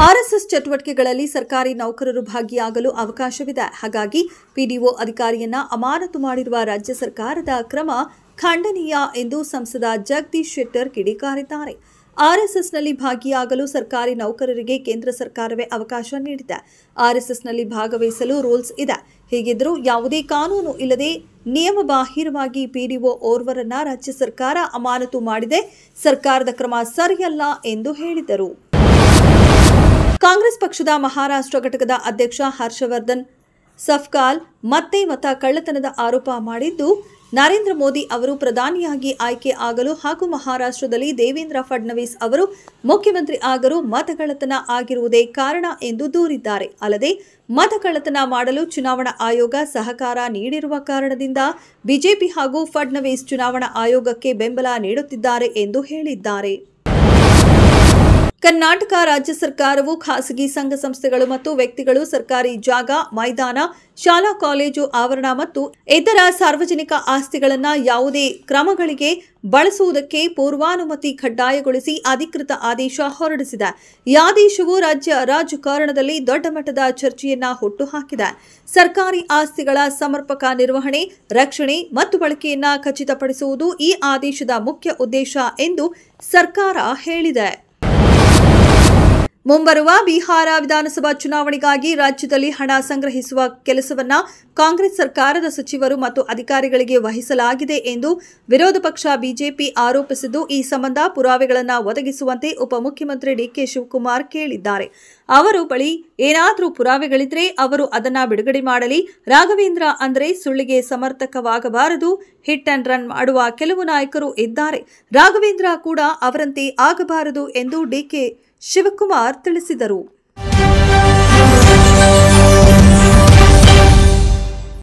RSS ಚಟುವಟಿಕೆಗಳಲ್ಲಿ ಸರ್ಕಾರಿ ನೌಕರರು ಭಾಗಿಯಾಗಲು ಅವಕಾಶವಿದೆ. ಹಾಗಾಗಿ ಪಿಡಿಒ ಅಧಿಕಾರಿಯನ್ನ ಅಮಾನತು ಮಾಡಿರುವ ರಾಜ್ಯ ಸರ್ಕಾರದ ಕ್ರಮ ಖಂಡನೀಯ ಎಂದು ಸಂಸದ ಜಗದೀಶ್ ಶೆಟ್ಟರ್ ಕಿಡಿಕಾರಿದ್ದಾರೆ. ಆರ್ಎಸ್ಎಸ್ನಲ್ಲಿ ಭಾಗಿಯಾಗಲು ಸರ್ಕಾರಿ ನೌಕರರಿಗೆ ಕೇಂದ್ರ ಸರ್ಕಾರವೇ ಅವಕಾಶ ನೀಡಿದೆ. ಆರ್ಎಸ್ಎಸ್ನಲ್ಲಿ ಭಾಗವಹಿಸಲು ರೂಲ್ಸ್ ಇದೆ. ಹೀಗಿದ್ದರೂ ಯಾವುದೇ ಕಾನೂನು ಇಲ್ಲದೆ ನಿಯಮಬಾಹಿರವಾಗಿ ಪಿಡಿಒ ಓರ್ವರನ್ನ ರಾಜ್ಯ ಸರ್ಕಾರ ಅಮಾನತು ಮಾಡಿದೆ. ಸರ್ಕಾರದ ಕ್ರಮ ಸರಿಯಲ್ಲ ಎಂದು ಹೇಳಿದರು. ಕಾಂಗ್ರೆಸ್ ಪಕ್ಷದ ಮಹಾರಾಷ್ಟ್ರ ಘಟಕದ ಅಧ್ಯಕ್ಷ ಹರ್ಷವರ್ಧನ್ ಸಫ್ಕಾಲ್ ಮತ್ತೆ ಮತ ಕಳ್ಳತನದ ಆರೋಪ ಮಾಡಿದ್ದು, ನರೇಂದ್ರ ಮೋದಿ ಅವರು ಪ್ರಧಾನಿಯಾಗಿ ಆಯ್ಕೆ ಆಗಲು ಹಾಗೂ ಮಹಾರಾಷ್ಟ್ರದಲ್ಲಿ ದೇವೇಂದ್ರ ಫಡ್ನವೀಸ್ ಅವರು ಮುಖ್ಯಮಂತ್ರಿ ಆಗಲು ಮತಕಳ್ಳತನ ಆಗಿರುವುದೇ ಕಾರಣ ಎಂದು ದೂರಿದ್ದಾರೆ. ಅಲ್ಲದೆ ಮತಕಳ್ಳತನ ಮಾಡಲು ಚುನಾವಣಾ ಆಯೋಗ ಸಹಕಾರ ನೀಡಿರುವ ಕಾರಣದಿಂದ ಬಿಜೆಪಿ ಹಾಗೂ ಫಡ್ನವೀಸ್ ಚುನಾವಣಾ ಆಯೋಗಕ್ಕೆ ಬೆಂಬಲ ನೀಡುತ್ತಿದ್ದಾರೆ ಎಂದು ಹೇಳಿದ್ದಾರೆ. ಕರ್ನಾಟಕ ರಾಜ್ಯ ಸರ್ಕಾರವು ಖಾಸಗಿ ಸಂಘ ಸಂಸ್ಥೆಗಳು ಮತ್ತು ವ್ಯಕ್ತಿಗಳು ಸರ್ಕಾರಿ ಜಾಗ, ಮೈದಾನ, ಶಾಲಾ ಕಾಲೇಜು ಆವರಣ ಮತ್ತು ಇತರ ಸಾರ್ವಜನಿಕ ಆಸ್ತಿಗಳನ್ನು ಯಾವುದೇ ಕ್ರಮಗಳಿಗೆ ಬಳಸುವುದಕ್ಕೆ ಪೂರ್ವಾನುಮತಿ ಕಡ್ಡಾಯಗೊಳಿಸಿ ಅಧಿಕೃತ ಆದೇಶ ಹೊರಡಿಸಿದೆ. ಈ ಆದೇಶವು ರಾಜ್ಯ ರಾಜಕಾರಣದಲ್ಲಿ ದೊಡ್ಡ ಮಟ್ಟದ ಚರ್ಚೆಯನ್ನ ಹುಟ್ಟುಹಾಕಿದೆ. ಸರ್ಕಾರಿ ಆಸ್ತಿಗಳ ಸಮರ್ಪಕ ನಿರ್ವಹಣೆ, ರಕ್ಷಣೆ ಮತ್ತು ಬಳಕೆಯನ್ನ ಖಚಿತಪಡಿಸುವುದು ಈ ಆದೇಶದ ಮುಖ್ಯ ಉದ್ದೇಶ ಎಂದು ಸರ್ಕಾರ ಹೇಳಿದೆ. ಮುಂಬರುವ ಬಿಹಾರ ವಿಧಾನಸಭಾ ಚುನಾವಣೆಗಾಗಿ ರಾಜ್ಯದಲ್ಲಿ ಹಣ ಸಂಗ್ರಹಿಸುವ ಕೆಲಸವನ್ನ ಕಾಂಗ್ರೆಸ್ ಸರ್ಕಾರದ ಸಚಿವರು ಮತ್ತು ಅಧಿಕಾರಿಗಳಿಗೆ ವಹಿಸಲಾಗಿದೆ ಎಂದು ವಿರೋಧ ಪಕ್ಷ ಬಿಜೆಪಿ ಆರೋಪಿಸಿದ್ದು, ಈ ಸಂಬಂಧ ಪುರಾವೆಗಳನ್ನು ಒದಗಿಸುವಂತೆ ಉಪಮುಖ್ಯಮಂತ್ರಿ ಡಿಕೆ ಶಿವಕುಮಾರ್ ಕೇಳಿದ್ದಾರೆ. ಅವರು ಬಳಿ ಏನಾದರೂ ಪುರಾವೆಗಳಿದ್ರೆ ಅವರು ಅದನ್ನ ಬಿಡುಗಡೆ ಮಾಡಲಿ. ರಾಘವೇಂದ್ರ ಅಂದ್ರೆ ಸುಳ್ಳಿಗೆ ಸಮರ್ಥಕವಾಗಬಾರದು. ಹಿಟ್ ಅಂಡ್ ರನ್ ಮಾಡುವ ಕೆಲವು ನಾಯಕರು ಇದ್ದಾರೆ. ರಾಘವೇಂದ್ರ ಕೂಡ ಅವರಂತೆ ಆಗಬಾರದು ಎಂದು ಡಿಕೆ ಶಿವಕುಮಾರ್ ತಿಳಿಸಿದರು.